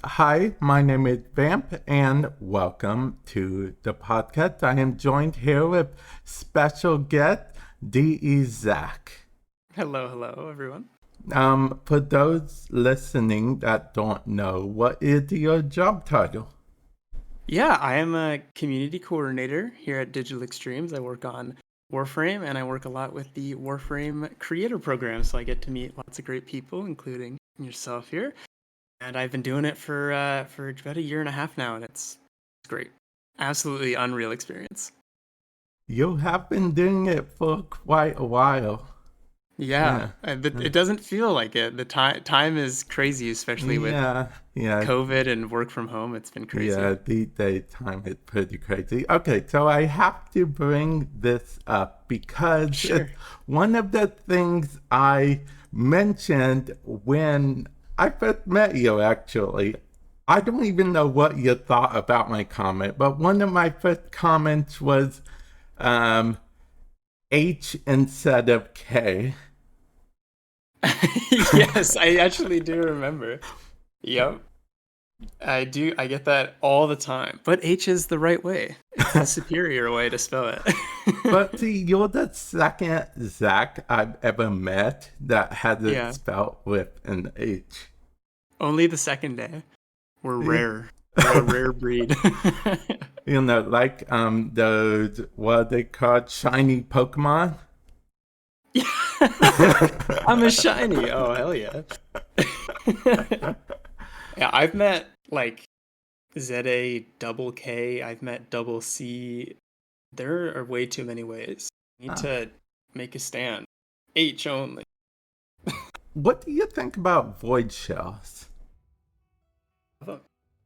Hi, my name is Vamp, and welcome to the podcast. I am joined here with special guest D.E. Zach. Hello, hello, everyone. For those listening that don't know, what is your job title? Yeah, I am a community coordinator here at Digital Extremes. I work on Warframe and I work a lot with the Warframe Creator Program. So I get to meet lots of great people, including yourself here. And I've been doing it for about a year and a half now, and it's great. Absolutely unreal experience. You have been doing it for quite a while. Yeah, Yeah. it doesn't feel like it. The time is crazy, especially with Yeah, yeah, COVID and work from home. It's been crazy. yeah, the daytime is pretty crazy. Okay, so I have to bring this up because Sure. it's one of the things I mentioned when I first met you, actually. I don't even know what you thought about my comment, but one of my first comments was um, H instead of K. Yes, I actually do remember. Yep. I do. I get that all the time. But H is the right way. It's the superior way to spell it. But see, you're the second Zach I've ever met that has it Yeah. spelled with an H. Only the second day. We're rare. We're a rare breed. Like those what are they called? Shiny Pokemon? Yeah. I'm a shiny. Oh, hell yeah. Yeah, I've met like ZA double K. I've met double C. There are way too many ways. Need Uh, to make a stand. H only. what do you think about void shells?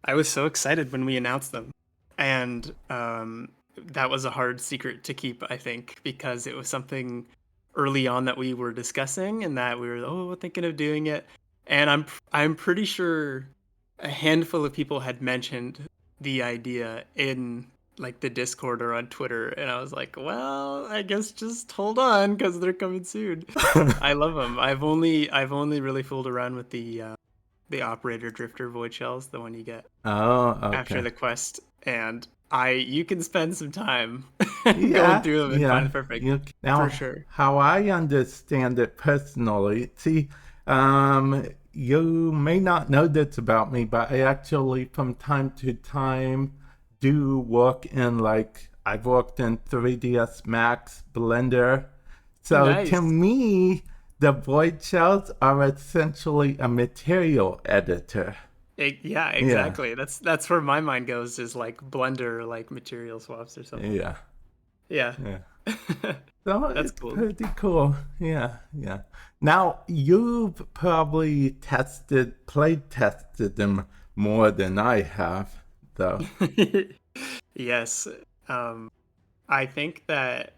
I was so excited when we announced them, and that was a hard secret to keep, I think, because it was something early on that we were discussing, and that we were thinking of doing it. And I'm pretty sure a handful of people had mentioned the idea in like the Discord or on Twitter, and I was like, well, I guess just hold on because they're coming soon. I love them. I've only really fooled around with the operator drifter void shells, the one you get Oh, after okay. the quest, and I you can spend some time going Yeah, through them and find yeah. the perfect for Now, sure. how I understand it personally, see, you may not know this about me, but I actually, from time to time, do work in I've worked in 3ds Max, Blender. So to Nice. me, the void shells are essentially a material editor. Yeah, Yeah, exactly. That's where my mind goes, is like Blender, like material swaps or something. yeah, Yeah. yeah. So That's it's cool. pretty cool. Yeah, yeah. Now you've probably play tested them more than I have, though. Yes. Um, I think that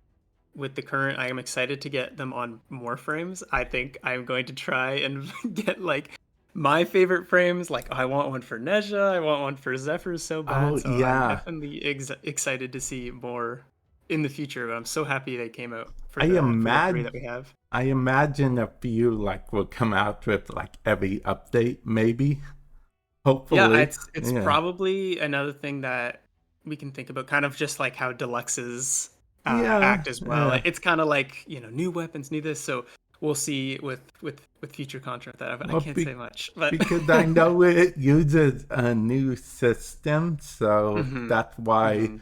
with the current, I am excited to get them on more frames. I think I'm going to try and get like my favorite frames. Like, I want one for Nezha, I want one for Zephyr so Oh bad. So I'm yeah, definitely excited to see more in the future. But I'm so happy they came out I for the three imagine that we have. I imagine a few will come out with every update, maybe. Yeah, Hopefully, it's yeah, probably another thing that we can think about, kind of just like how deluxes yeah, act as well. yeah. It's kind of like, new weapons, new this. So we'll see with future content that I Well, can't say much, but because I know it uses a new system, so hmm that's why hmm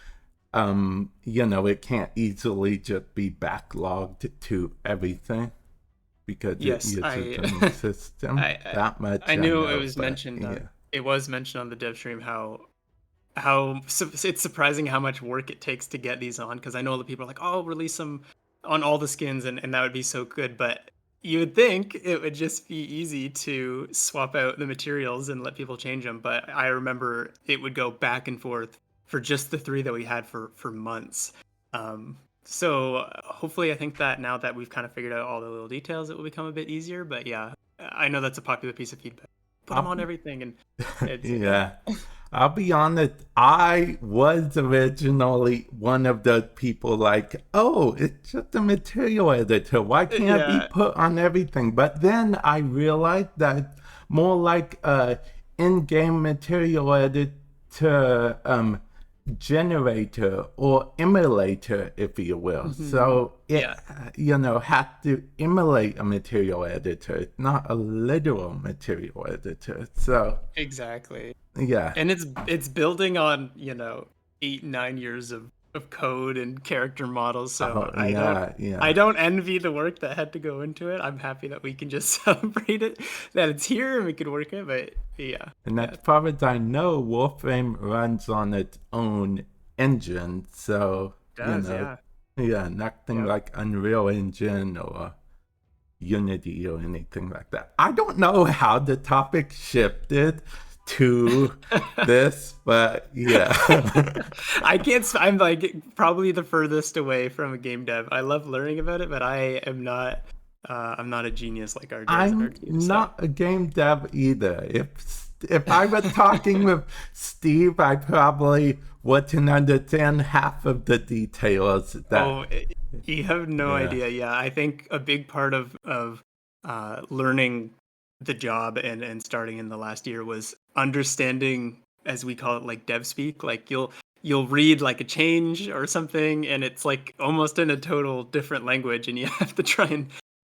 it can't easily just be backlogged to everything because it yes, uses I a new system. I I That I much I knew know, but yeah. it was mentioned on the dev stream how it's surprising how much work it takes to get these on, because I know the people are like, oh, release them on all the skins, and that would be so good, but you would think it would just be easy to swap out the materials and let people change them, but I remember it would go back and forth for just the three that we had for months. So hopefully, I think that now that we've kind of figured out all the little details, it will become a bit easier. But yeah, I know that's a popular piece of feedback. Put them I'll on be, everything, and it's yeah. I'll be honest, I was originally one of those people oh, it's just a material editor. Why can't it be yeah. put on everything? But then I realized that more like a in-game material editor generator or emulator, if you will. So it, Yeah, had to emulate a material editor, not a literal material editor. So exactly. yeah. And it's building on, 8, 9 years of code and character models. Oh So yeah, I yeah. don't envy the work that had to go into it. I'm happy that we can just celebrate it, that it's here and we can work it. But yeah, And yeah, as far as I know, Warframe runs on its own engine, so it does. Yeah, yeah, nothing yep. like Unreal Engine or Unity or anything like that. I don't know how the topic shifted to this, but yeah. I can't. I'm like probably the furthest away from a game dev. I love learning about it, but I am not. I'm not a genius like our guys on our I'm team. So. not a game dev either. If I was talking with Steve, I probably wouldn't understand half of the details that Oh, you have no yeah. idea. Yeah, I think a big part of learning the job and starting in the last year was understanding, as we call it, like dev speak. Like you'll read like a change or something, and it's like almost in a total different language, and you have to try and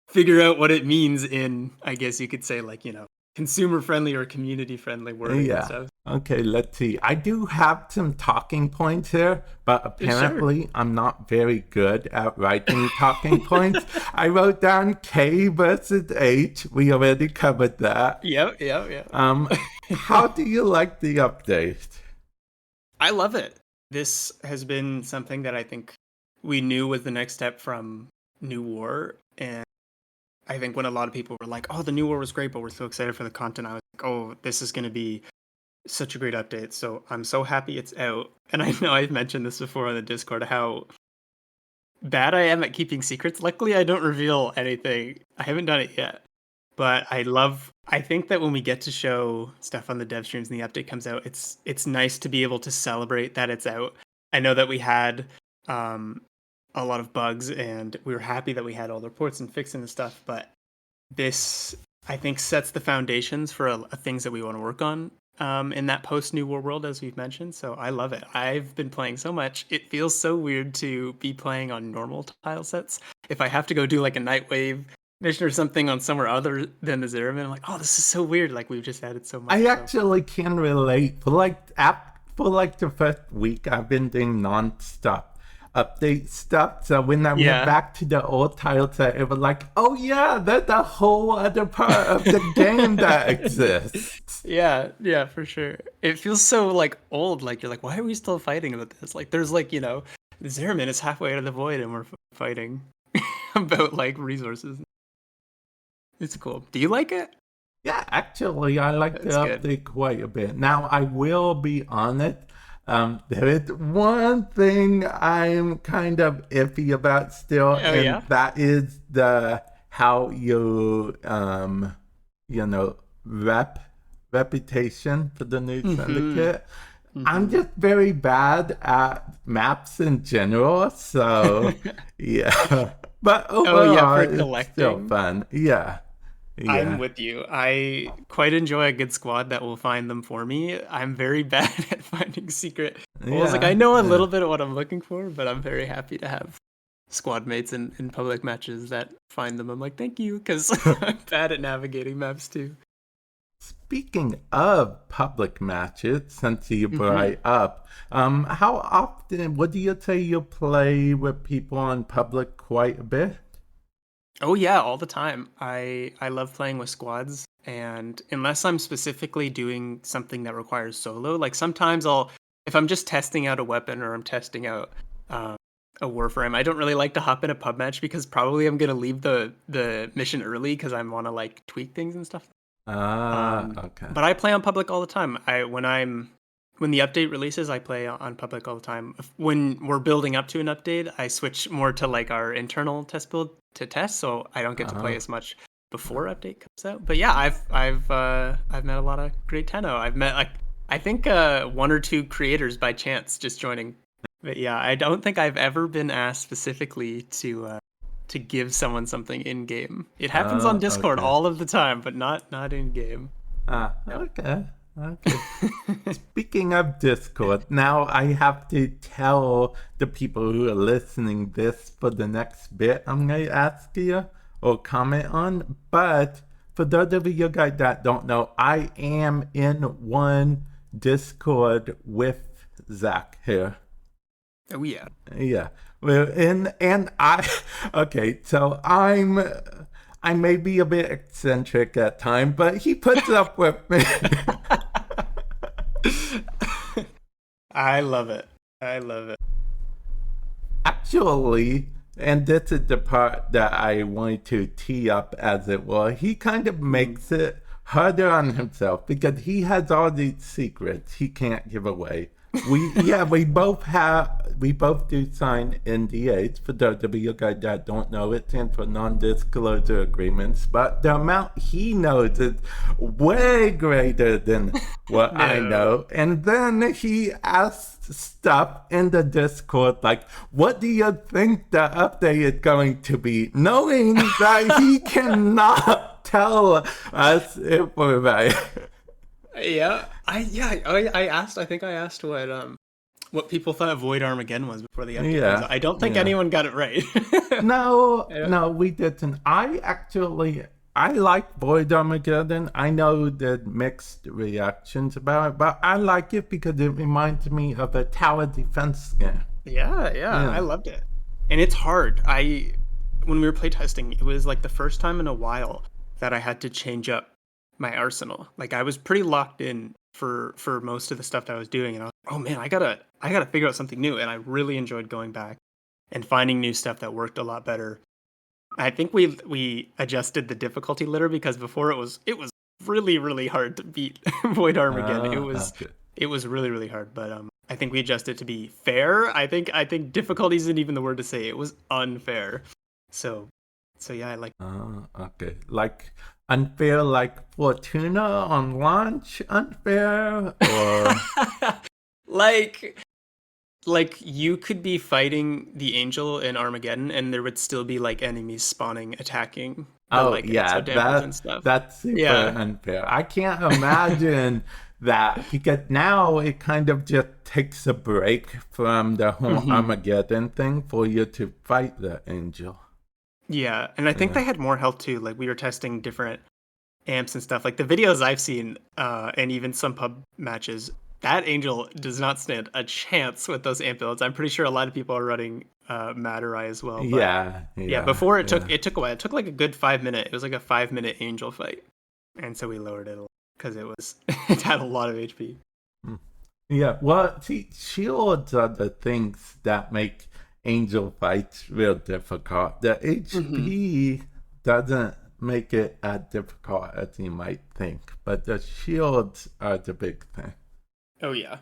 figure out what it means in, I guess you could say, like, consumer friendly or community friendly wording and Yeah. stuff. Okay, let's see. I do have some talking points here, but Sure. apparently I'm not very good at writing talking points. I wrote down K versus H. We already covered that. Yep, yep, Um, yep. how do you like the update? I love it. This has been something that I think we knew was the next step from New War. And I think when a lot of people were like, oh, the New War was great, but we're so excited for the content, I was like, oh, this is going to be such a great update. So I'm so happy it's out. And I know I've mentioned this before on the Discord, how bad I am at keeping secrets. Luckily, I don't reveal anything. I haven't done it yet. But I think that when we get to show stuff on the dev streams and the update comes out, it's nice to be able to celebrate that it's out. I know that we had um, a lot of bugs and we were happy that we had all the reports and fixing the stuff, but this, I think, sets the foundations for things that we want to work on in that post New War world, as we've mentioned. So I love it. I've been playing so much. It feels so weird to be playing on normal tile sets. If I have to go do like a Nightwave mission or something on somewhere other than the Zeraman, I'm like, oh, this is so weird. Like we've just added so much. I So actually can relate. For like the first week, I've been doing non-stop update stuff. So when I went yeah, back to the old title set, it was like, oh yeah, that's a whole other part of the game that exists. yeah, for sure. It feels so like old. Like you're like, why are we still fighting about this? Like there's like the Zeraman is halfway out of the void and we're fighting about like resources. It's cool. Do you like it? Yeah, actually, I like the That's good. update quite a bit. Now, I will be honest. There is one thing I'm kind of iffy about still, Oh and yeah. that is the how you you know rep reputation for the new Mm-hmm. syndicate. I'm Mm-hmm. just very bad at maps in general, so yeah. But Oh yeah, overall, for it's still collecting. fun. Yeah, I'm yeah. with you. I quite enjoy a good squad that will find them for me. I'm very bad at finding secret holes. Like I Yeah, know a yeah. little bit of what I'm looking for, but I'm very happy to have squad mates in public matches that find them. I'm like, thank you, because I'm bad at navigating maps too. Speaking of public matches, since you brought Hmm. it up, how often, what do you say you play with people on public quite a bit? Oh yeah, all the time. I love playing with squads, and unless I'm specifically doing something that requires solo, like sometimes if I'm just testing out a weapon or I'm testing out um, a warframe, I don't really like to hop in a pub match because probably I'm gonna leave the mission early because I want to like tweak things and stuff. Ah, okay. But I play on public all the time. When the update releases, I play on public all the time. When we're building up to an update, I switch more to like our internal test build to test, so I don't get to play Uh-huh. as much before update comes out. But yeah, I've met a lot of great tenno. I've met like I think one or two creators by chance just joining. But yeah, I don't think I've ever been asked specifically to give someone something in game. It happens on Discord Okay. all of the time, but not in game. Ah, Yep. okay. Okay. Speaking of Discord, now I have to tell the people who are listening this for the next bit I'm going to ask you or comment on. But for those of you guys that don't know, I am in one Discord with Zach here. Oh yeah. Yeah. Well, and I okay, so I may be a bit eccentric at times, but he puts up with me. I love it. I love it. Actually, and this is the part that I wanted to tee up as it were, he kind of makes it harder on himself because he has all these secrets he can't give away. We both do sign NDAs. For those of you guys that don't know, it stands for non-disclosure agreements. But the amount he knows is way greater than what I know. And then he asks stuff in the Discord like, "What do you think the update is going to be?" Knowing that he cannot tell us information. I asked. I think I asked what people thought Void Armageddon was before the update. Yeah, I don't think anyone got it right. No, we didn't. I like Void Armageddon. I know the mixed reactions about it, but I like it because it reminds me of a tower defense game. Yeah, I loved it, and it's hard. When we were playtesting, it was like the first time in a while that I had to change up my arsenal. Like I was pretty locked in for most of the stuff that I was doing, and I was like, oh man, I gotta figure out something new. And I really enjoyed going back and finding new stuff that worked a lot better. I think we adjusted the difficulty litter because before it was really really hard to beat Void Armageddon. Okay. It was really really hard, but I think we adjusted to be fair. I think difficulty isn't even the word to say. It was unfair. So yeah, I like. Okay. Like unfair, like Fortuna on launch, unfair, or like you could be fighting the angel in Armageddon, and there would still be like enemies spawning, attacking. And stuff. That's super unfair. I can't imagine that because now it kind of just takes a break from the whole Armageddon thing for you to fight the angel. Yeah, and I think they had more health too. Like we were testing different amps and stuff. Like the videos I've seen, and even some pub matches, that angel does not stand a chance with those amp builds. I'm pretty sure a lot of people are running Madurai as well. But yeah. Before it took a while. It took like a good 5 minute. It was like a 5 minute angel fight, and so we lowered it because it had a lot of HP. Yeah, well, see, shields are the things that make angel fights real difficult. The HP doesn't make it as difficult as you might think, but the shields are the big thing. Oh yeah,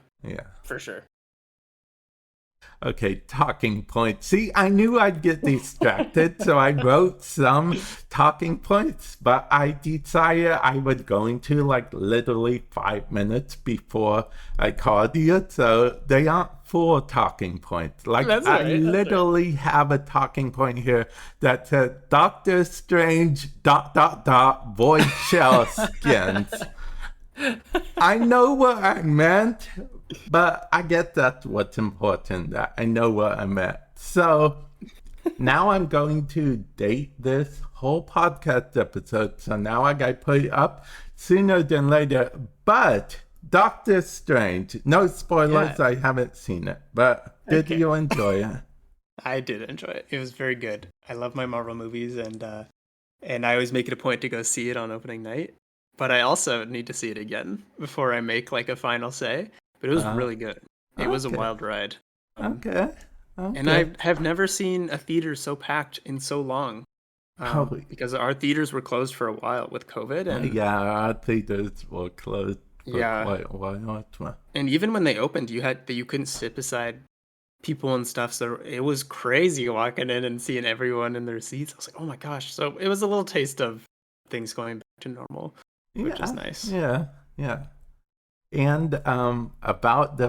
for sure. Okay, talking points. See, I knew I'd get distracted, so I wrote some talking points, but I decided I was going to like literally 5 minutes before I called you, so they aren't full talking points. Like I literally have a talking point here that says Doctor Strange ... void shell skins. I know what I meant, but I guess that's what's important, that I know what I meant. So now I'm going to date this whole podcast episode, so now I gotta put it up sooner than later. But Doctor Strange, no spoilers, I haven't seen it, but did you enjoy it? I did enjoy it. It was very good. I love my Marvel movies, and I always make it a point to go see it on opening night. But I also need to see it again before I make like a final say. But it was really good. It was a wild ride. Okay. And I have never seen a theater so packed in so long. Because our theaters were closed for a while with COVID. And our theaters were closed for quite a while. And even when they opened, you couldn't sit beside people and stuff. So it was crazy walking in and seeing everyone in their seats. I was like, oh my gosh. So it was a little taste of things going back to normal. Which is nice. Yeah. And about the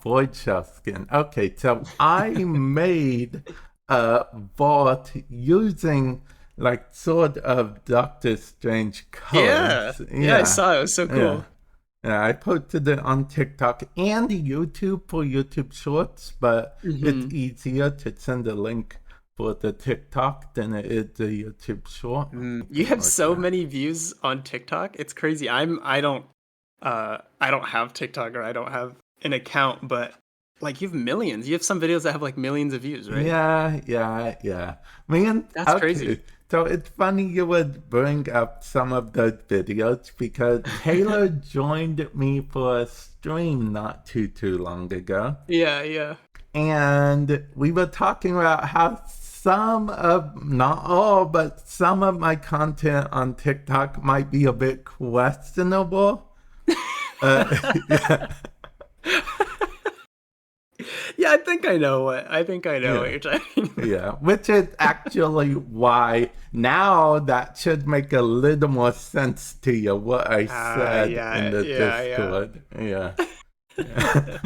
void shell skin. Okay, so I made a vault using like sort of Doctor Strange colors. Yeah, I saw it. It was so cool. Yeah, I posted it on TikTok and YouTube for YouTube Shorts, but it's Hmm. easier to send a link for the TikTok than it is the YouTube Short. You have Like so that. many views on TikTok. It's crazy. I don't have TikTok or I don't have an account, but like you have millions. You have some videos that have like millions of views, right? Yeah. Man, That's crazy. okay. So it's funny you would bring up some of those videos because Taylor joined me for a stream not too long ago. Yeah, yeah. And we were talking about how some of, not all, but some of my content on TikTok might be a bit questionable. Yeah, Yeah, I think I know what yeah, you're talking about. yeah. Which is actually why now that should make a little more sense to you what I said in the Yeah. Discord. Yeah. Yeah.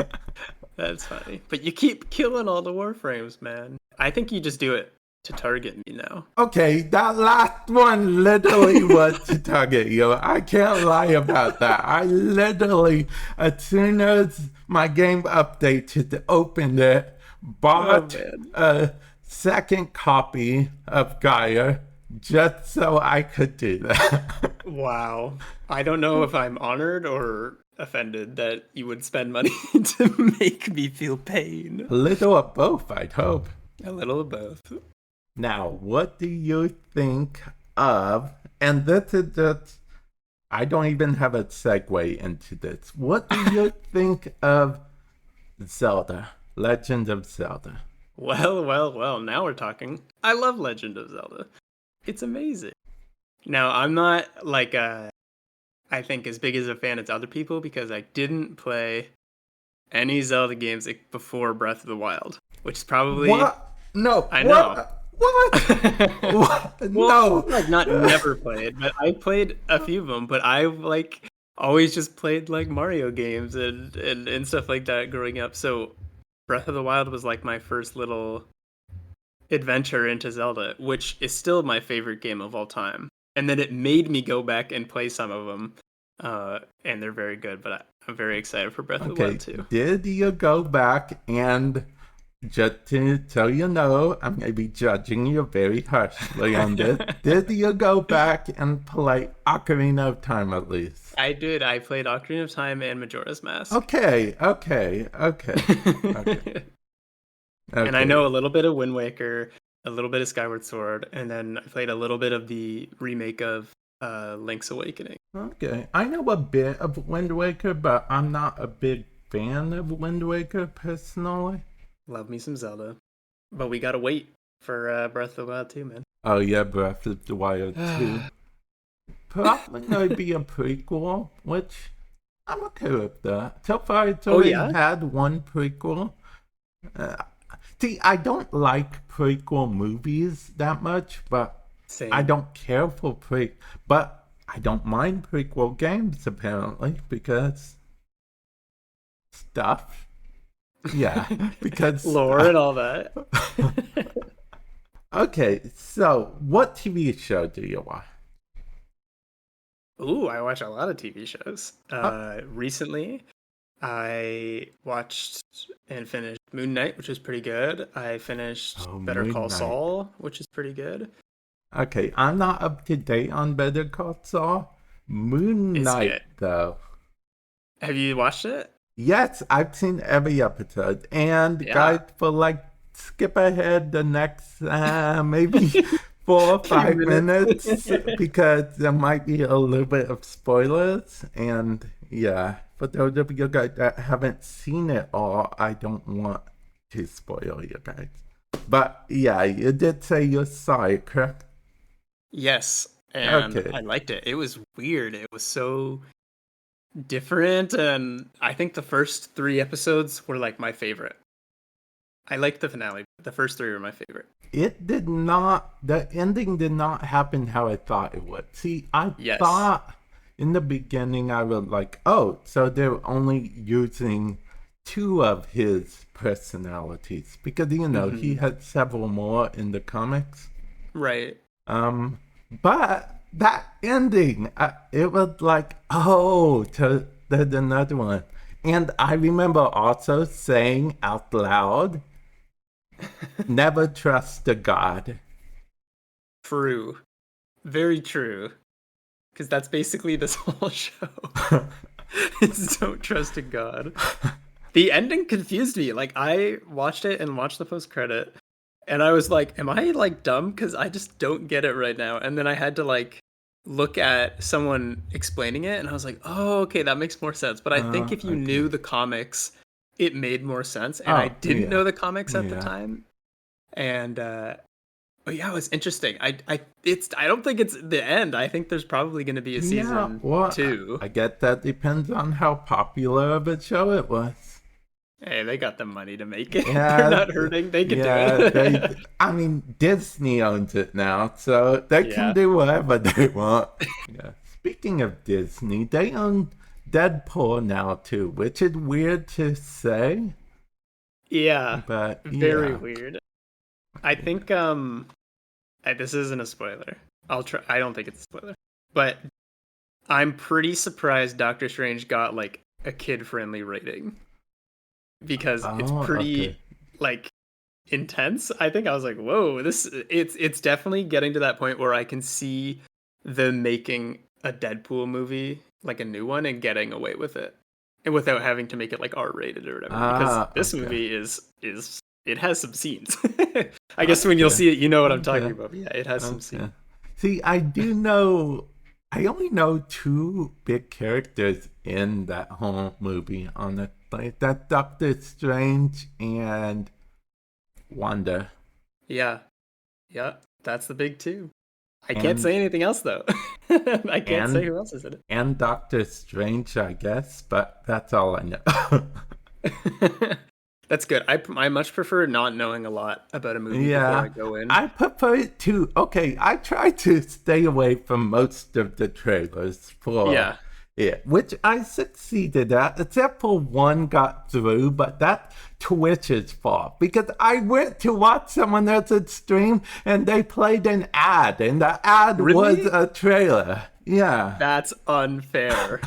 That's funny. But you keep killing all the warframes, man. I think you just do it to target me now. Okay, that last one literally was to target you. I can't lie about that. I literally, as soon as my game updated, opened it, Oh bought man. a second copy of Gaia just so I could do that. Wow. I don't know if I'm honored or offended that you would spend money to make me feel pain. A little of both, I'd hope. A little of both. Now, what do you think of, and this is just, I don't even have a segue into this. What do you think of Zelda, Legend of Zelda? Well, now we're talking. I love Legend of Zelda. It's amazing. Now, I'm not like I think as big as a fan as other people because I didn't play any Zelda games before Breath of the Wild, which is probably What? No, I know. what? What? What? Well, No. like not never played, but I played a few of them. But I like always just played like Mario games and stuff like that growing up. So Breath of the Wild was like my first little adventure into Zelda, which is still my favorite game of all time. And then it made me go back and play some of them, and they're very good. But I'm very excited for Breath of the Wild Okay, too. did you go back and just to so you know, I'm going to be judging you very harshly on this. Did you go back and play Ocarina of Time at least? I did. I played Ocarina of Time and Majora's Mask. Okay. And I know Okay. a little bit of Wind Waker, a little bit of Skyward Sword, and then I played a little bit of the remake of Link's Awakening. Okay. I know a bit of Wind Waker, but I'm not a big fan of Wind Waker personally. Love me some Zelda. But we gotta wait for Breath of the Wild too, man. Oh yeah, Breath of the Wild 2. Probably gonna be a prequel, which I'm okay with that. So far, it's Oh already yeah? had one prequel. Uh, See, I don't like prequel movies that much, but I Same. don't care for but I don't mind prequel games apparently because stuff. Yeah, because Lore and all that. okay. So, what TV show do you watch? Ooh, I watch a lot of TV shows. Uh, Recently, I watched and finished Moon Knight, which was pretty good. I finished oh, Better Moon Call Knight. Saul, which is pretty good. Okay, I'm not up to date on Better Call Saul. Moon It's Knight, good. though. Have you watched it? Yes, I've seen every episode. And Yeah. guys, for like, skip ahead the next maybe 4 or 5 Few minutes. minutes because there might be a little bit of spoilers. And yeah, for those of you guys that haven't seen it all, I don't want to spoil you guys. But yeah, you did say you saw it, correct? Yes, and Okay. I liked it. It was weird. It was so different, and I think the first three episodes were like my favorite. I liked the finale. The first three were my favorite. It did not, the ending did not happen how I thought it would. See, I Yes. thought in the beginning I was like, oh, so they're only using two of his personalities because, he Hmm. had several more in the comics. Right. Um, but that ending, it was like, oh, so There's another one. And I remember also saying out loud, never trust a god. True. Very true. Because that's basically this whole show. It's don't trust a god. The ending confused me. Like, I watched it and watched the post credit, and I was like, am I like dumb? Because I just don't get it right now. And then I had to like look at someone explaining it, and I was like, oh, okay, that makes more sense. But I think if you Okay. knew the comics, it made more sense. And I Oh, didn't yeah. know the comics at the Yeah. time. And but yeah, it was interesting. I don't think it's the end. I think there's probably going to be a Yeah, season well, two. I guess that depends on how popular of a show it was. Hey, they got the money to make it. They're Yeah, not hurting. They could do yeah, it. I mean, Disney owns it now, so they can Yeah. do whatever they want. Yeah. Speaking of Disney, they own Deadpool now too, which is weird to say, Yeah. but Very yeah. weird. I think this isn't a spoiler. I'll try. I don't think it's a spoiler. But I'm pretty surprised Doctor Strange got like a kid-friendly rating because it's Oh, okay. pretty like intense. I think I was like, "Whoa, it's definitely getting to that point where I can see them making a Deadpool movie, like a new one, and getting away with it, and without having to make it like R-rated or whatever. Because Ah, this okay. movie is it has some scenes. I guess when you'll Okay. see it, you know what I'm talking Okay. about. But yeah, it has some scenes. Okay. See, I do know. I only know two big characters in that whole movie. Honestly, that's Doctor Strange and Wanda, Yeah, yeah, that's the big two. I can't and say anything else though. I can't say and who else is in and Doctor Strange, I guess. But that's all I know. it. That's good. I much prefer not knowing a lot about a movie before Yeah, I go in. I prefer it to. Okay, I try to stay away from most of the trailers for Yeah. it, which I succeeded at, except for one got through, but that's Twitch's fault because I went to watch someone else's stream and they played an ad, and the ad was Really? a trailer. Yeah. That's unfair.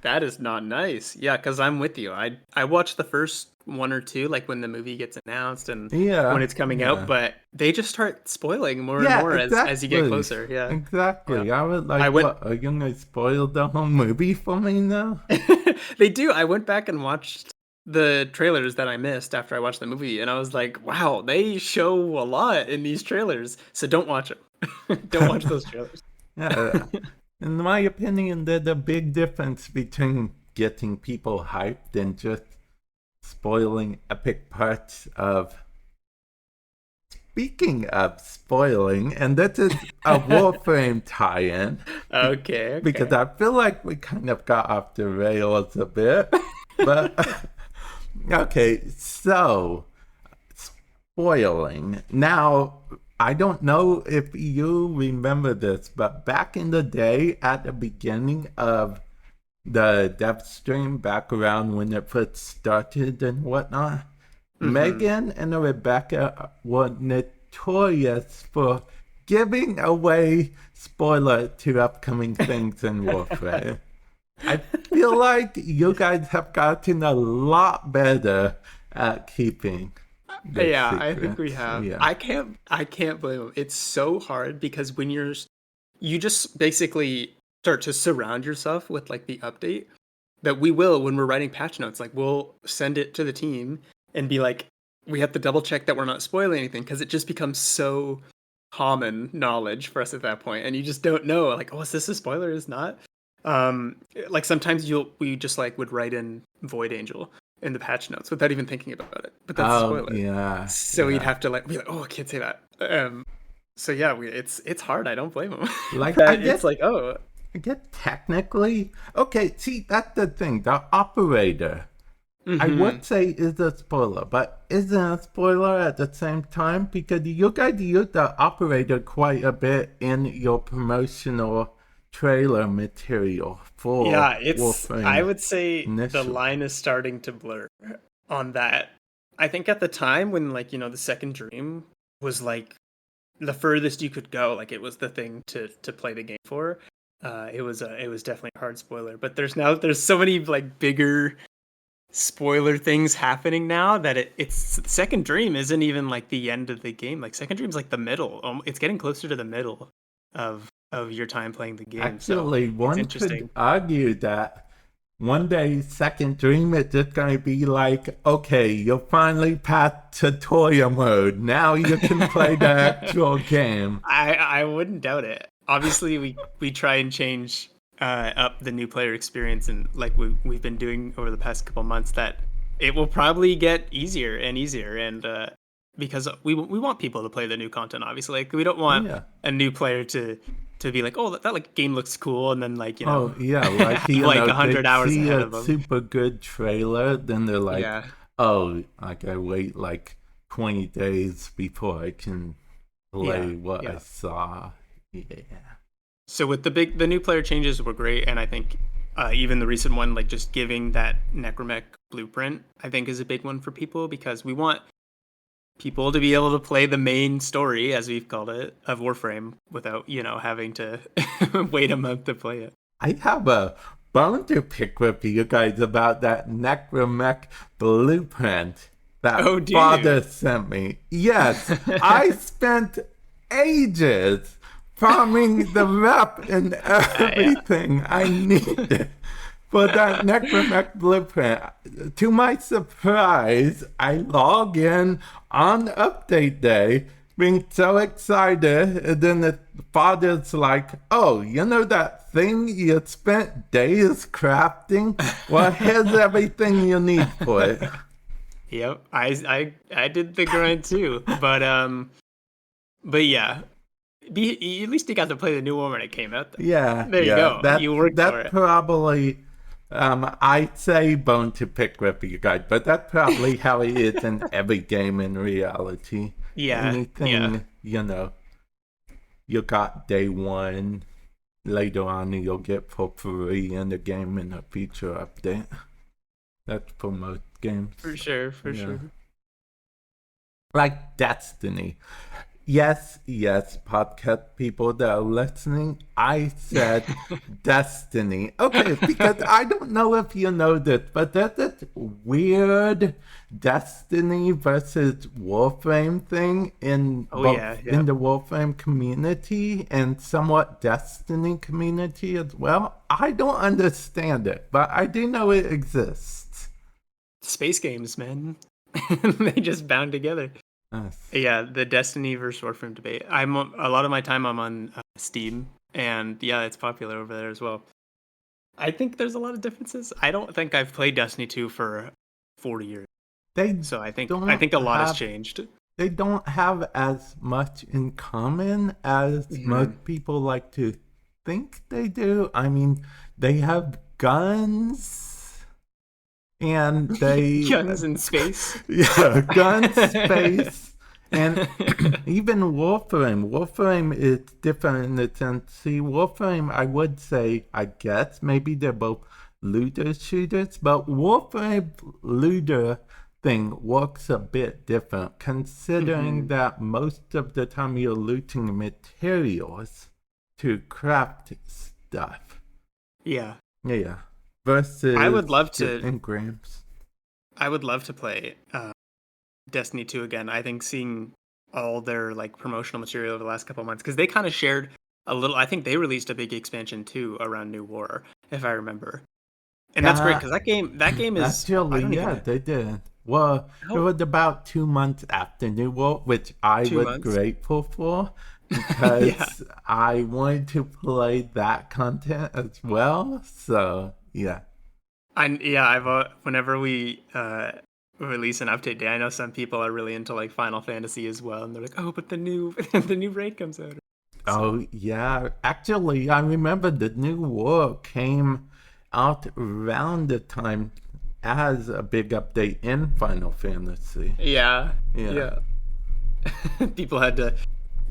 That is not nice. Yeah, because I'm with you. I watched the first one or two, like when the movie gets announced and when Yeah, it's coming out, yeah. but they just start spoiling more and Yeah, more as you get exactly. closer. Yeah. Yeah. Exactly. I was I like, went what, are you gonna spoil the whole movie for me now? they do. I went back and watched the trailers that I missed after I watched the movie, and I was like, wow, they show a lot in these trailers. So don't watch them. Don't watch those trailers. Yeah, in my opinion, there's a big difference between getting people hyped and just spoiling epic parts of. Speaking of spoiling, and this is a Warframe tie-in, Okay, because okay. I feel like we kind of got off the rails a bit, but okay, so spoiling. Now, I don't know if you remember this, but back in the day, at the beginning of the dev stream, back around when it first started and whatnot, Hmm. Megan and Rebecca were notorious for giving away spoiler to upcoming things in Warfare. I feel like you guys have gotten a lot better at keeping the Yeah, I think we secrets. have. Yeah. I can't blame them. It's so hard because when you just basically start to surround yourself with like the update that we will when we're writing patch notes. Like we'll send it to the team and be like, we have to double check that we're not spoiling anything because it just becomes so common knowledge for us at that point, and you just don't know like, oh, is this a spoiler? Is not. Like sometimes we just like would write in Void Angel in the patch notes without even thinking about it, but that's a Oh, spoiler. yeah. So we'd Yeah. have to like be like, oh, I can't say that. So yeah, it's hard. I don't blame them. Like, That it's like, oh, I get technically. Okay, see, that's the thing. The operator, I mm-hmm. would say, is a spoiler, but isn't a spoiler at the same time because you guys use the operator quite a bit in your promotional trailer material for Yeah, I Warframe would say the initially. line is starting to blur on that. I think at the time when like, the second dream was like the furthest you could go, like it was the thing to play the game for. it was definitely a hard spoiler. But there's so many like bigger spoiler things happening now that it's Second Dream isn't even like the end of the game. Like Second Dream's like the middle. It's getting closer to the middle of your time playing the game. So Actually, it's one could interesting. argue that one day Second Dream is just going to be like, okay, you're finally past tutorial mode. Now you can play the actual game. I wouldn't doubt it. Obviously, we try and change up the new player experience, and like we've been doing over the past couple months, that it will probably get easier and easier, and because we want people to play the new content. Obviously, like we don't want Yeah. a new player to be like, oh, that like game looks cool, and then like Oh, yeah. Like, have like they 100 hours see ahead a of them. super good trailer, then they're like, Yeah, oh, I gotta wait like 20 days before I can yeah, play what I yeah. saw. Yeah. So with the new player changes were great, and I think even the recent one, like just giving that Necromech blueprint, I think is a big one for people because we want people to be able to play the main story, as we've called it, of Warframe without having to wait a month to play it. I have a bone to pick with you guys about that Necromech blueprint that Oh, do father you? sent me. Yes, I spent ages farming the map and Yeah. everything I needed for that Necromech blueprint. To my surprise, I log in on update day, being so excited, and then the father's like, oh, you know that thing you spent days crafting? Well, here's everything you need for it. Yep, I did the grind too, but yeah, at least you got to play the new one when it came out. Though. Yeah, There you yeah. go. You worked for That it. probably I'd say bone to pick with you guys, but that's probably how it is in every game in reality. Yeah, yeah. Anything, you got day one, later on you'll get for free in the game in a feature update. That's for most games. For sure, for Yeah. sure. Like Destiny. Yes, podcast people that are listening, I said Destiny. Okay, because I don't know if you know this, but there's this weird Destiny versus Warframe thing in Oh yeah, yeah. in the Warframe community and somewhat Destiny community as well. I don't understand it, but I do know it exists. Space games, man. They just bound together. Yes. Yeah, the Destiny versus Warframe debate. A lot of my time I'm on Steam, and yeah, it's popular over there as well. I think there's a lot of differences. I don't think I've played Destiny 2 for 40 years, They so I don't think a lot has have changed. they don't have as much in common as Mhm. most people like to think they do. I mean, they have guns and they Guns in space. yeah, guns, space, and even Warframe. Warframe is different in the sense. See, Warframe, I would say, I guess maybe they're both looter shooters, but Warframe looter thing works a bit different, considering Mhm. that most of the time you're looting materials to craft stuff. Yeah, Yeah, I would versus love just to. engrams. I would love to play Destiny 2 again. I think seeing all their like promotional material over the last couple of months because they kind of shared a little. I think they released a big expansion too around New War, if I remember. And that's great Yeah, because that game is I actually, don't yeah, even they did. Well, it how was about 2 months after New World, which I two was months. grateful for Yeah, because I wanted to play that content as well. So, yeah. I've whenever we release an update day, I know some people are really into like Final Fantasy as well, and they're like, oh, but the new the new raid comes out. So Oh, yeah. Actually, I remember the New World came out around the time as a big update in Final Fantasy. yeah, Yeah. yeah. People had to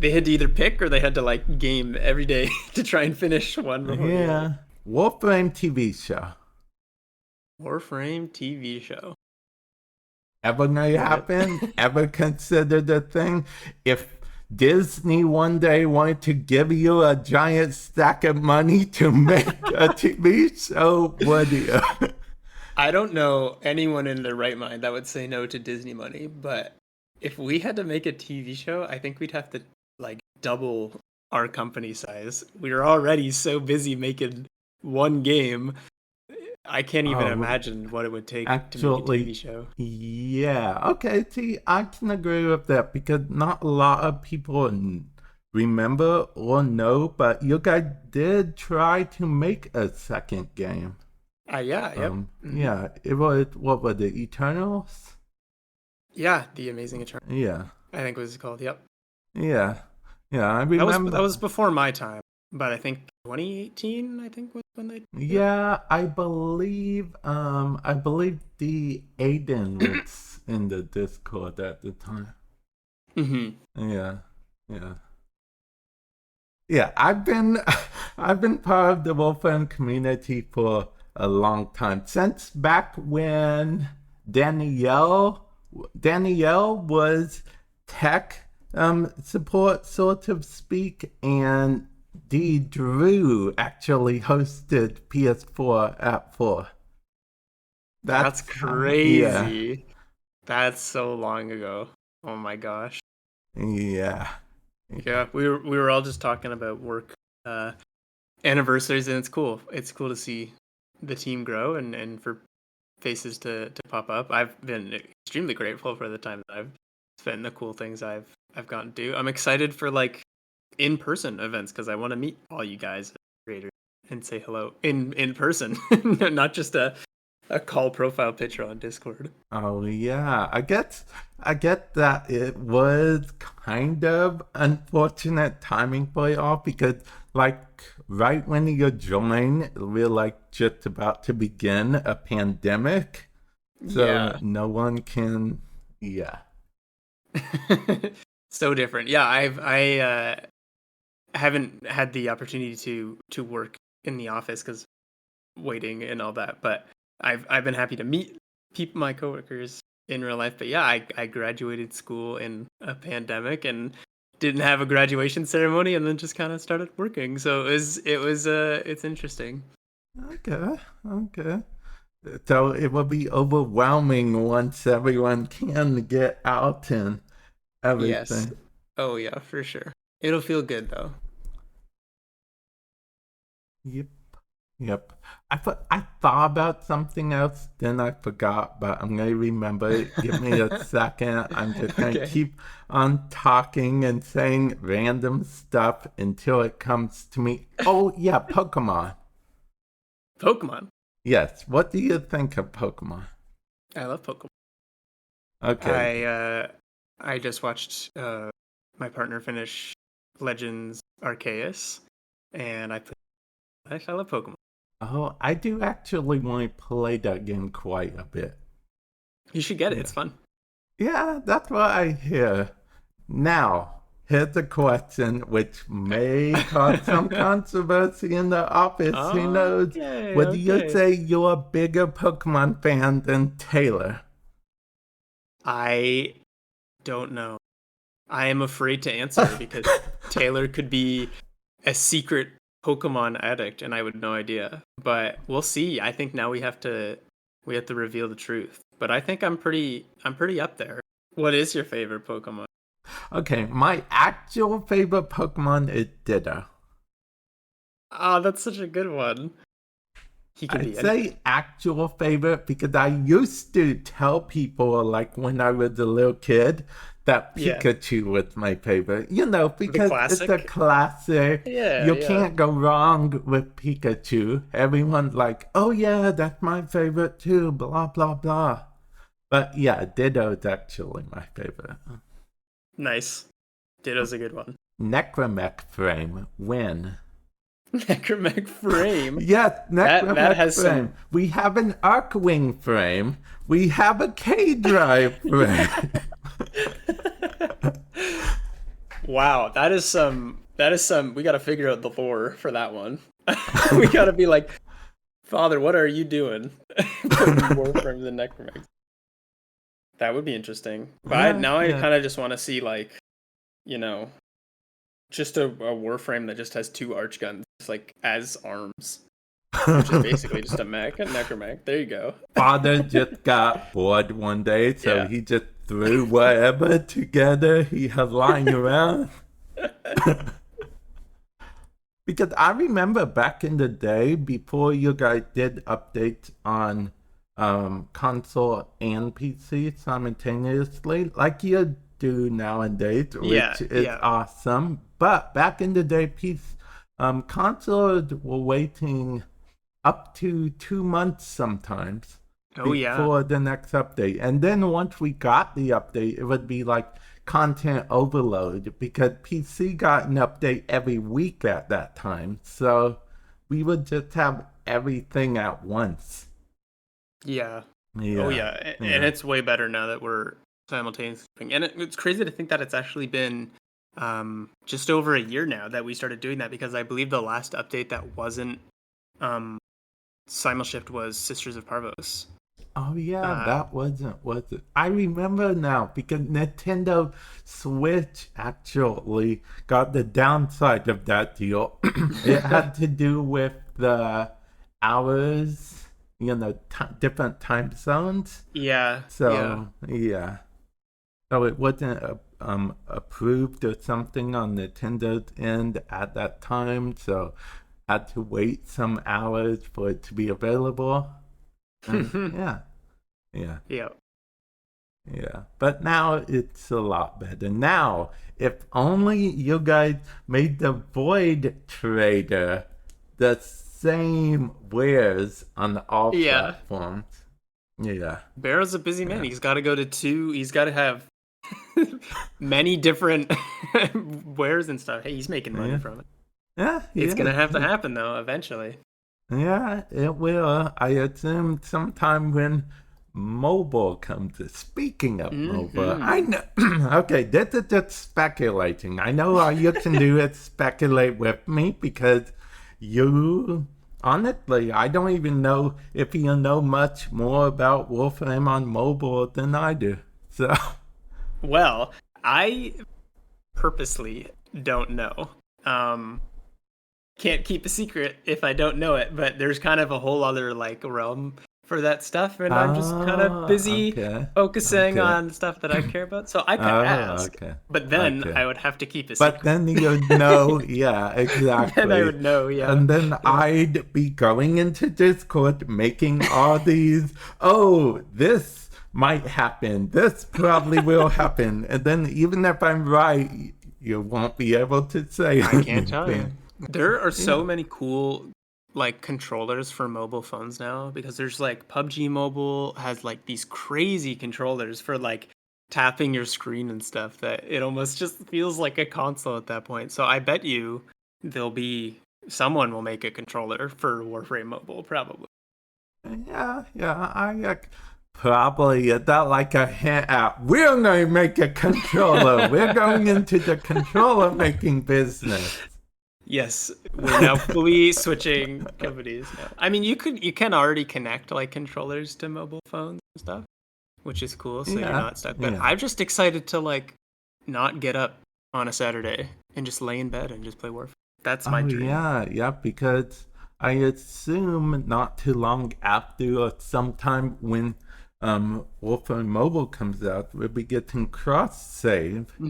either pick or they had to like game every day to try and finish one before the other. Yeah. Warframe TV show. Warframe TV show. Ever gonna Got it. happen? Ever considered a thing? If Disney one day wanted to give you a giant stack of money to make a TV show, would you? I don't know anyone in their right mind that would say no to Disney money, but if we had to make a TV show, I think we'd have to like double our company size. We are already so busy making one game. I can't even Oh, imagine what it would take to make a TV actually, show. yeah. Okay, see, I can agree with that because not a lot of people remember or know, but you guys did try to make a second game. Yeah, yep. Yeah, it was, what was it, Eternals? Yeah, The Amazing Eternal, Yeah, I think was called. Yep. yeah, yeah, I That remember. was before my time, but I think 2018, I think was when they did it. Yeah, I believe the Aiden was in the Discord at the time. Hmm. Yeah, yeah. Yeah, I've been part of the Wolfram community for a long time. Since back when Danielle Danielle was tech support, sort of speak, and D Drew actually hosted PS4 at 4. That's That's yeah. crazy. That's so long ago. Oh my gosh. Yeah. Yeah. Yeah, we were all just talking about work uh anniversaries, and it's cool. It's cool to see the team grow and for faces to pop up. I've been extremely grateful for the time that I've spent and the cool things I've gotten to do. I'm excited for like in-person events because I want to meet all you guys creators and say hello in person, not just a call profile picture on Discord. Oh yeah, I get that it was kind of unfortunate timing for y'all because like right when you join, we're like just about to begin a pandemic, so Yeah. no one can. Yeah. So different. Yeah, I haven't had the opportunity to work in the office because waiting and all that, but I've been happy to meet people, my coworkers in real life. But yeah, I graduated school in a pandemic and didn't have a graduation ceremony, and then just kind of started working. So it was it's interesting. Okay. Okay. So it will be overwhelming once everyone can get out and Yes. everything. Oh yeah, for sure. It'll feel good though. Yep. Yep. I thought about something else, then I forgot, but I'm gonna remember it. Give me a second. I'm just gonna Okay. keep on talking and saying random stuff until it comes to me. Oh yeah, Pokemon. Pokemon. Yes. What do you think of Pokemon? I love Pokemon. Okay. I uh I just watched my partner finish Legends Arceus, and I love Pokemon. Oh, I do actually want to play that game quite a bit. You should get it. Yeah. It's fun. Yeah, that's what I hear. Now, here's a question which may cause some controversy in the office. Who knows? Okay, Would you okay. say you're a bigger Pokemon fan than Taylor? I don't know. I am afraid to answer because Taylor could be a secret Pokemon addict and I would have no idea. But we'll see. I think now we have to reveal the truth. But I think I'm pretty up there. What is your favorite Pokemon? Okay, my actual favorite Pokemon is Ditto. Oh, that's such a good one. He can I'd be anything. say actual favorite because I used to tell people, like when I was a little kid, that Yeah. Pikachu was my favorite. You know, The because it's a classic. classic. Yeah, You yeah. can't go wrong with Pikachu. Everyone's like, oh yeah, that's my favorite too, blah, blah, blah. But yeah, Ditto's actually my favorite. Nice. Ditto's a good one. Necromech frame, win. Necromech frame. Yes, That Necromech has frame. some. We have an Arcwing frame. We have a K-Drive frame. Wow, that is some. That is some. We got to figure out the lore for that one. We got to be like, Father, what are you doing? Putting Warframes and Necromech. That would be interesting. But Yeah, now I yeah. kind of just want to see like, you know, just a Warframe that just has two arch guns, like as arms, which is basically just a mech, a necromech. There you go. Father just got bored one day, so Yeah. he just threw whatever together he had lying around. Because I remember back in the day, before you guys did updates on console and PC simultaneously, like you do nowadays, Yeah, which is yeah. awesome. But back in the day, consoles were waiting up to 2 months sometimes Oh yeah. before the next update. And then once we got the update, it would be like content overload because PC got an update every week at that time. So we would just have everything at once. Yeah. Oh Yeah. yeah. And Yeah. it's way better now that we're simultaneously. And it's crazy to think that it's actually been just over a year now that we started doing that, because I believe the last update that wasn't um Simulshift was Sisters of Parvos. Oh yeah, Uh, that wasn't was it? I remember now because Nintendo Switch actually got the downside of that deal. It had to do with the hours, different time zones. yeah, yeah, So yeah, so it wasn't approved or something on Nintendo's end at that time. So had to wait some hours for it to be available. And yeah. Yeah, yeah. yeah. But now it's a lot better. Now, if only you guys made the Void Trader the same wares on all Yeah. platforms. Yeah, Barrow's a busy man. yeah. He's got to go to two. He's got to have many different wares and stuff. Hey, he's making money Yeah, from it. yeah, It's yeah. gonna have to happen though eventually. Yeah, it will. I assume sometime when mobile comes. Speaking of mobile, I Hmm. know. Okay, this is just speculating. I know all you can do is speculate with me because you, honestly, I don't even know if you know much more about Wolfram on mobile than I do. So, Well, I purposely don't know. Um, can't keep a secret if I don't know it, but there's kind of a whole other like realm for that stuff, and I'm just kind of busy okay, focusing okay. on stuff that I care about. So I could Oh, ask, okay, but then okay. I would have to keep a But secret. then you know, yeah, Then I exactly. would know, yeah. And then Yeah. I'd be going into Discord making all these, oh, this might happen. This probably will happen. And then even if I'm right, you won't be able to say I can't tell you. anything. There are Yeah. so many cool like controllers for mobile phones now, because there's like PUBG Mobile has like these crazy controllers for like tapping your screen and stuff that it almost just feels like a console at that point. So I bet you there'll be someone will make a controller for Warframe Mobile probably. Yeah, probably is that like a hint at we're going to make a controller. We're going into the controller making business. Yes, we're now fully switching companies now. I mean, you can already connect like controllers to mobile phones and stuff, which is cool, so you're Yeah, not stuck. But yeah. I'm just excited to like not get up on a Saturday and just lay in bed and just play Warframe. That's my Oh dream. yeah, because I assume not too long after or sometime when Wolfram Mobile comes out, we'll be getting cross save. So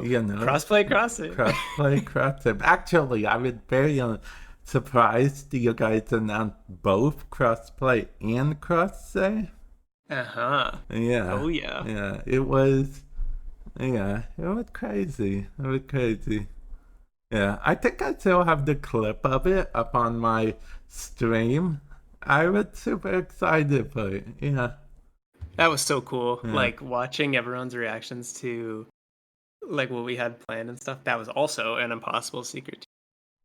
Crossplay crossing. cross save. Actually, I was very surprised you guys announced both crossplay and cross save. Uh-huh. Yeah, Oh yeah. yeah, it was. Yeah, it was crazy. It was crazy. Yeah, I think I still have the clip of it up on my stream. I was super excited for it. Yeah, That was so cool. yeah. Like watching everyone's reactions to like what we had planned and stuff. That was also an impossible secret,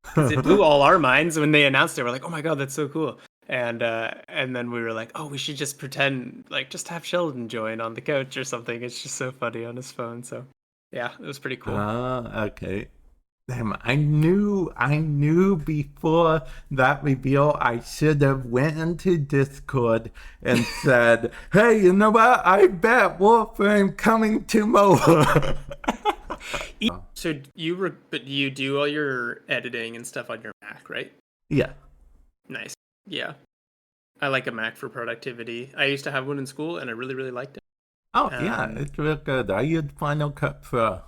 because it blew all our minds when they announced it. We're like, "Oh my god, that's so cool!" And then we were like, "Oh, we should just pretend like just have Sheldon join on the couch or something." It's just so funny on his phone. So yeah, it was pretty cool. Okay. Damn, I knew before that reveal I should have went into Discord and said, hey, you know what? I bet Wolfram coming to mobile. So but you do all your editing and stuff on your Mac, right? Yeah. Nice. Yeah. I like a Mac for productivity. I used to have one in school and I really, really liked it. Oh, yeah, Um, it's real good. I use Final Cut Pro.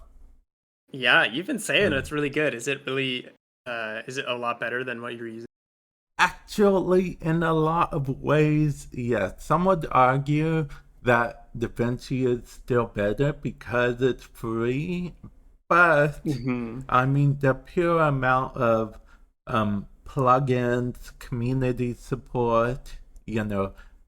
yeah, you've been saying Yeah. it's really good. Is it a lot better than what you're using? Actually, in a lot of ways, yes. Some would argue that DaVinci is still better because it's free, but Hmm. I mean, the pure amount of plugins, community support,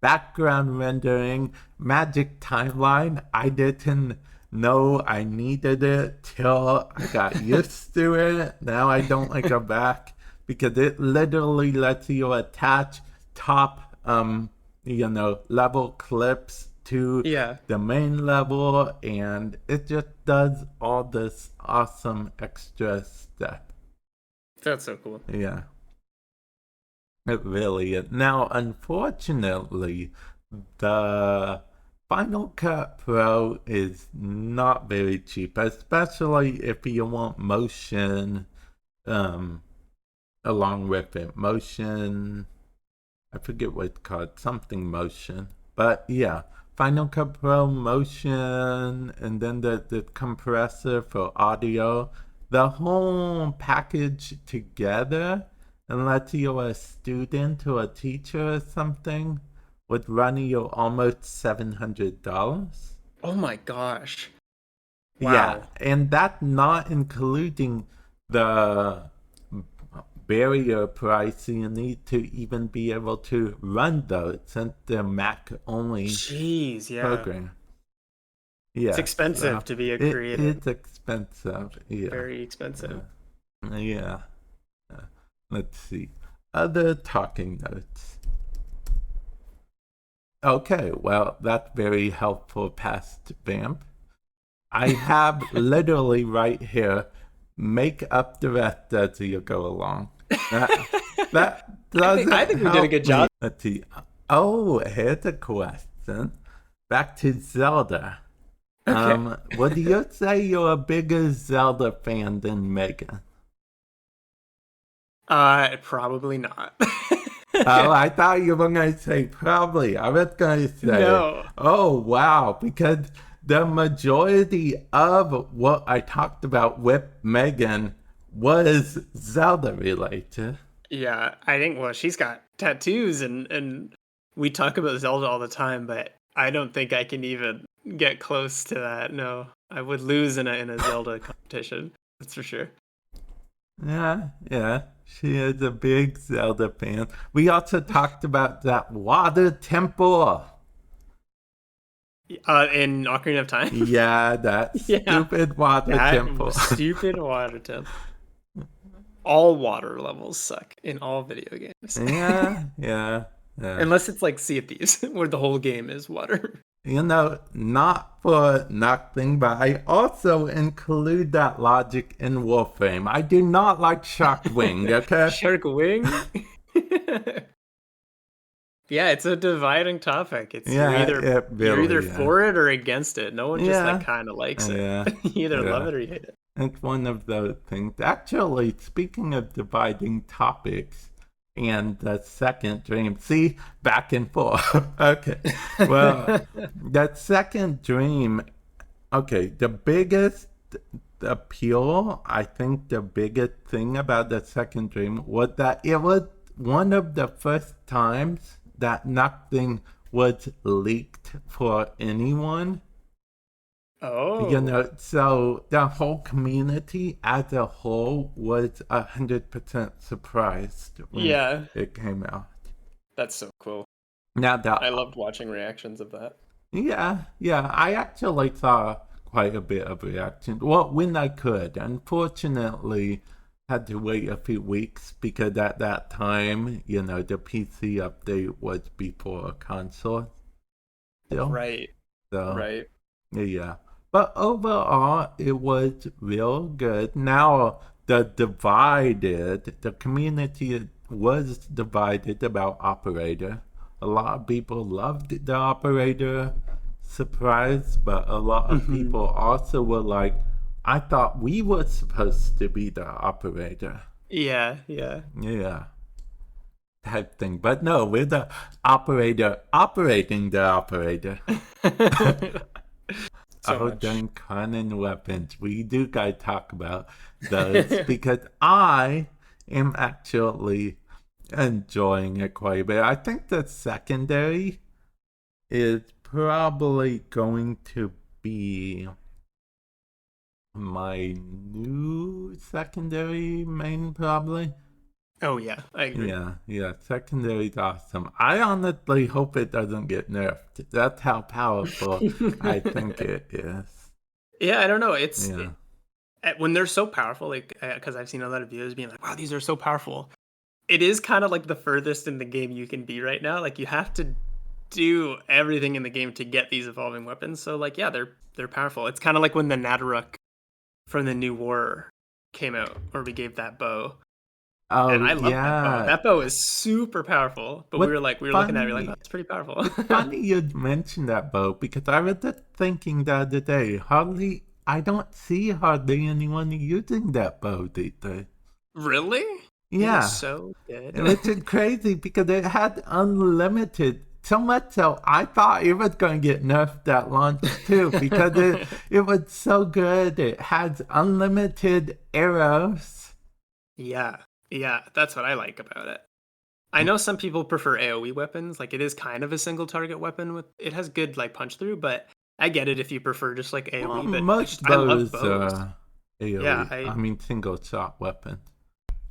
background rendering, Magic Timeline, I didn't know I needed it till I got used to it. Now I don't like go back because it literally lets you attach top, level clips to Yeah, the main level, and it just does all this awesome extra stuff. that's so cool. Yeah, it really is. Now, unfortunately, the Final Cut Pro is not very cheap, especially if you want motion um along with it. Motion, I forget what it's called, something motion. But yeah, Final Cut Pro motion, and then the compressor for audio, the whole package together, unless you're a student or a teacher or something, would run you almost $700. Oh my gosh. Yeah, Wow. and that's not including the barrier price you need to even be able to run those since they're Mac only Jeez, yeah. program. It's Yes, expensive to be a it creative. is expensive. Yeah, Very expensive. yeah. Let's see. Other talking notes. Okay, well, that's very helpful past Vamp. I have literally right here, make up the rest as you go along. That, that I doesn't think we did a help good me. job. Let's see. Oh, here's a question. Back to Zelda. Okay. Would you say you're a bigger Zelda fan than Megan? Probably not. Oh, I thought you were going to say probably. I was going to say, No. oh, wow, because the majority of what I talked about with Megan was Zelda related. Yeah, I think well, she's got tattoos and we talk about Zelda all the time, but I don't think I can even get close to that. No. I would lose in a Zelda competition. That's for sure. Yeah, yeah, she is a big Zelda fan. We also talked about that water temple. In Ocarina of Time. Yeah, that Yeah. stupid water That temple. stupid water temple. All water levels suck in all video games. Yeah, yeah, yeah. Unless it's like Sea of Thieves, where the whole game is water. Not for nothing, but I also include that logic in Warframe. I do not like Shockwing, okay? Shark Wing? Yeah, it's a dividing topic. It's Yeah, it you're either really, yeah. for it or against it. No one just like Yeah, kind of likes it. yeah, You either love yeah. it or you hate it. It's one of those things. Actually, speaking of dividing topics and the second dream, see, back and forth. Okay. Well, that second dream, okay, the biggest appeal, I think the biggest thing about the second dream was that it was one of the first times that nothing was leaked for anyone. Oh, So the whole community as a whole was 100% surprised when yeah, it came out. that's so cool. Now the I loved watching reactions of that. Yeah, yeah, I actually saw quite a bit of reaction. Well, when I could. Unfortunately, had to wait a few weeks because at that time, the PC update was before console still. Right, So, right. yeah. But overall, it was real good. Now, the community was divided about Operator. A lot of people loved the Operator surprise, but a lot of Hmm. people also were like, I thought we were supposed to be the operator. Yeah, yeah. Yeah, type thing. But no, we're the operator operating the operator. So Oh, much. dang cunning weapons. We do gotta talk about those because I am actually enjoying it quite a bit. I think the secondary is probably going to be my new secondary main, probably. Oh yeah, I agree. Yeah, yeah, secondary's awesome. I honestly hope it doesn't get nerfed. That's how powerful I think it is. Yeah, I don't know. Yeah. When they're so powerful, like because I've seen a lot of videos being like, "Wow, these are so powerful." It is kind of like the furthest in the game you can be right now. Like you have to do everything in the game to get these evolving weapons. So like, yeah, they're powerful. It's kind of like when the Nadaruk from the New War came out, or we gave that bow. And Oh, I love that bow. yeah. That bow is super powerful. But What's we were looking at it, we are like, oh, funny, it's pretty powerful. it's funny you mentioned that bow because I was just thinking the other day, I don't see hardly anyone using that bow these days. Really? It is Yeah, so good. which is crazy because it had unlimited. So much so, I thought it was going to get nerfed at launch too because it was so good. It has unlimited arrows. Yeah. Yeah, that's what I like about it. I know some people prefer AoE weapons. Like it is kind of a single target weapon with it has good like punch through, but I get it if you prefer just like Well, AoE, but most I love bows bows. are Yeah, AoE. I I mean, single shot weapons.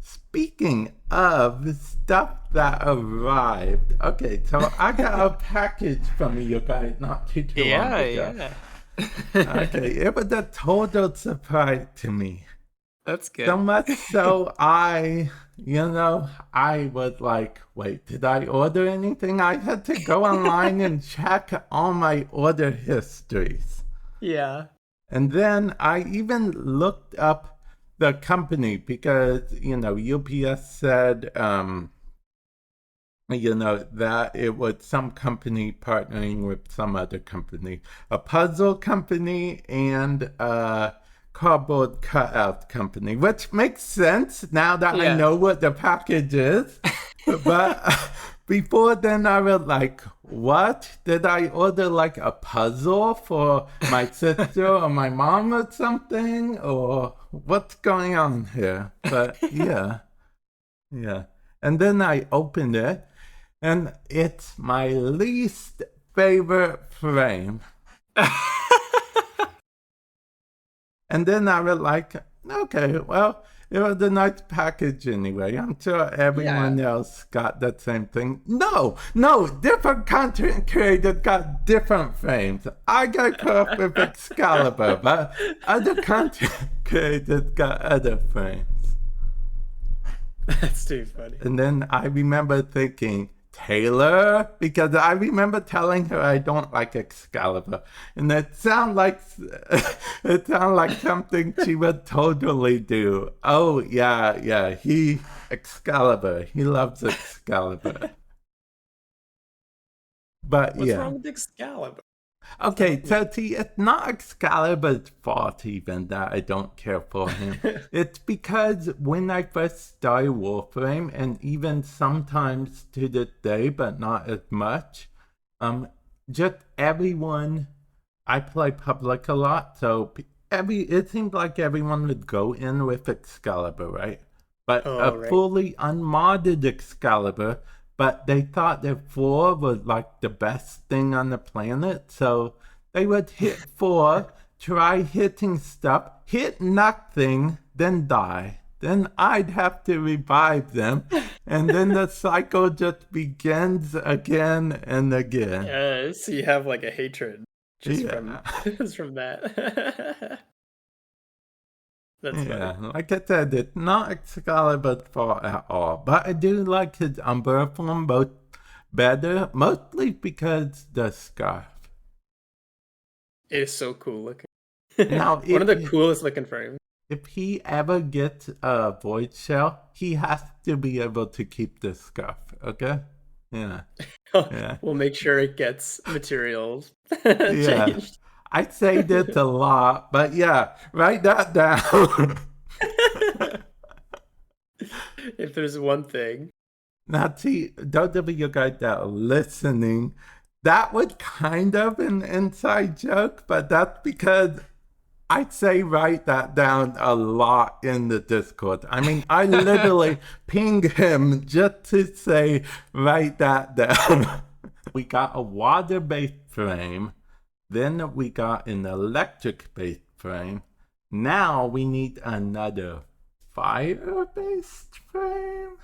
Speaking of stuff that arrived, okay, so I got a package from you guys not too long yeah, ago. yeah. Okay, it was a total surprise to me. That's So good. much so I was like, wait, did I order anything? I had to go online and check all my order histories. Yeah. And then I even looked up the company because, UPS said, that it was some company partnering with some other company, a puzzle company and a cardboard cutout company, which makes sense now that I Yeah. know what the package is. But before then, I was like, what? Did I order like a puzzle for my sister or my mom or something? Or what's going on here? But yeah, yeah. And then I opened it and it's my least favorite frame. And then I was like, okay, well, it was a nice package anyway. I'm sure Yeah. everyone else got that same thing. No, no, different content creators got different frames. I got caught up with Excalibur, but other content creators got other frames. That's too funny. And then I remember thinking, Taylor? Because I remember telling her I don't like Excalibur. And it sounded like something she would totally do. Oh yeah, yeah, Excalibur. He loves Excalibur. But What's yeah. wrong with Excalibur? Okay, Tell me. so see, it's not Excalibur's fault even that I don't care for him. It's because when I first started Warframe, and even sometimes to this day, but not as much, um, just everyone, I play public a lot, so it seemed like everyone would go in with Excalibur, right? But a Oh, right. fully unmodded Excalibur, but they thought that 4 was like the best thing on the planet, so they would hit 4, try hitting stuff, hit nothing, then die. Then I'd have to revive them, and then the cycle just begins again and again. So you have like a hatred just from Yeah. just from that. That's funny. Yeah, like I said, it's not Excalibur's fault at all, but I do like his Umber form both better, mostly because the scarf. It is so cool looking. Now, One of the coolest looking frames. if he ever gets a void shell, he has to be able to keep the scarf. Okay? Yeah, yeah, We'll make sure it gets materials yeah. changed. I say this a lot, but yeah, write that down. If there's one thing. Now, see, those of you guys that are listening, that was kind of an inside joke, but that's because I say write that down a lot in the Discord. I mean, I literally ping him just to say write that down. We got a water-based frame, then we got an electric-based frame. Now we need another fire-based frame.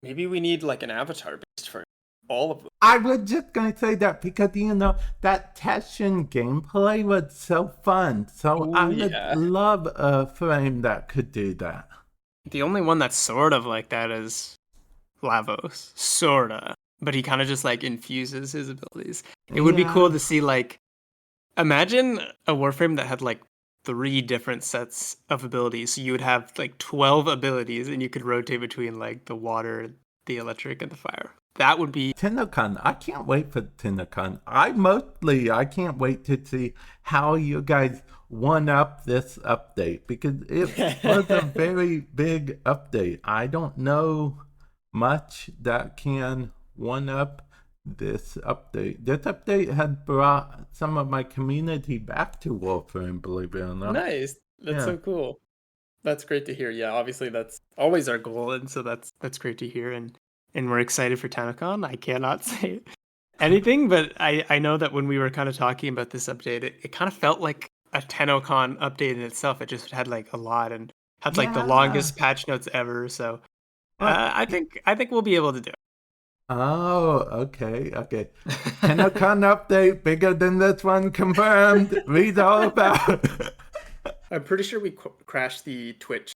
Maybe we need like an avatar based for all of them. I was just going to say that because, that Teshin gameplay was so fun. So Ooh, I would yeah. love a frame that could do that. The only one that's sort of like that is Lavos. Sorta. But he kind of just like infuses his abilities. It would be cool to see like, imagine a Warframe that had like 3 different sets of abilities. So you would have like 12 abilities and you could rotate between like the water, the electric, and the fire. That would be TennoCon. I can't wait for TennoCon. I can't wait to see how you guys one up this update because it was a very big update. I don't know much that can one up this update. This update had brought some of my community back to Warframe, believe it or not. nice. That's so cool. That's great to hear. Yeah, obviously that's always our goal, and so that's great to hear. And we're excited for TanaCon. I cannot say anything, but I know that when we were kind of talking about this update, it kind of felt like a TanaCon update in itself. It just had like a lot and had like the longest patch notes ever. So I think we'll be able to do it. Oh, okay. TennoCon update bigger than this one confirmed. Read all about it. I'm pretty sure we crashed the Twitch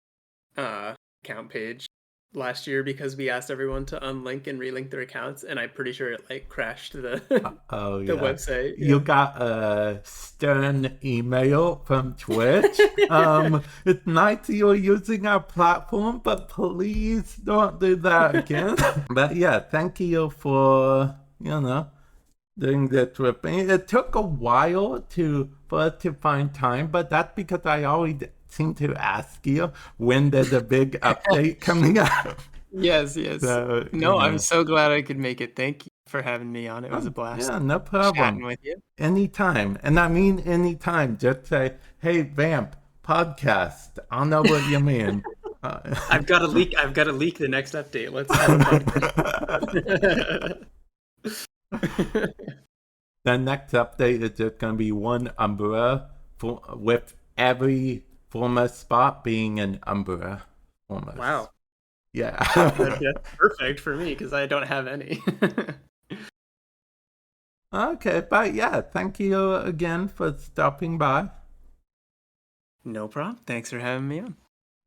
account page last year because we asked everyone to unlink and relink their accounts, and I'm pretty sure it like crashed the the website. You got a stern email from Twitch. It's nice you're using our platform, but please don't do that again. But yeah, thank you for doing this with me. It took a while for us to find time, but that's because I always seem to ask you when there's a big update coming up. Yes. So, I'm so glad I could make it. Thank you for having me on. It was a blast. Yeah, no problem. Chatting with you. Anytime. And I mean anytime. Just say, hey, Vamp, podcast. I'll know what you mean. I've got to leak the next update. Let's have a podcast. The next update is just going to be one Umbra with every former spot being an Umbra. Almost. Wow. Yeah. That's perfect for me because I don't have any. Okay, but yeah, thank you again for stopping by. No problem. Thanks for having me on.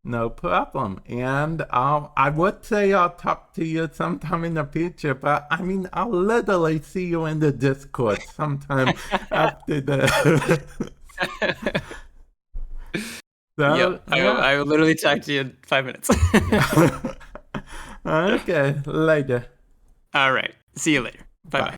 No problem. And I would say I'll talk to you sometime in the future, but I mean, I'll literally see you in the Discord sometime after the... So, I will literally talk to you in 5 minutes. Okay, later. All right. See you later. Bye-bye.